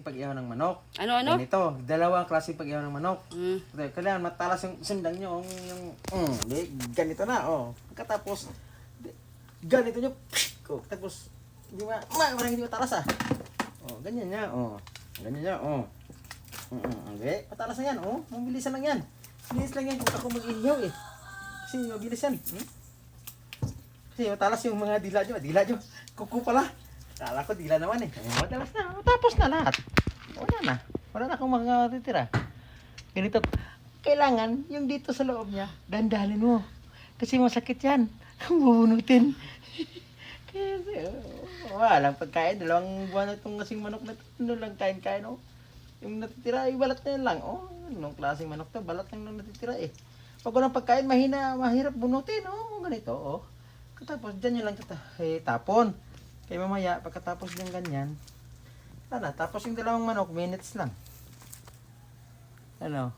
pag-ihaw ng manok. Ano? Ganito, dalawang klaseng pag-ihaw ng manok. Mm. Kailangan matalas yung sundang nyo, ganito na, Pagkatapos, ganito nyo, tapos, marang hindi matalas ganyan niya, ganyan niya, okay, matalas na yan, mabilisan lang yan. Bilis lang yan kung ako mag-ihaw Kasi mabilis yan, Kasi matalas yung mga dila nyo, kuko pala. Kala ko dila naman matalas na, tapos na lahat. Wala na akong makatitira. Ganito, kailangan yung dito sa loob niya, dandahalin mo. Kasi masakit yan. Bubunutin. Kasi, walang pagkain. 2 buwan na itong kasing manok na ito. Ano lang kain-kain, Yung natitira, balat na yan lang. Anong klaseng manok to? Balat lang natitira, Pag walang pagkain, mahirap bunutin, Ganito, Katapos, dyan nyo lang tapon. Kaya mamaya, pagkatapos ng ganyan, tapos yung 2 manok, minutes lang. Ano?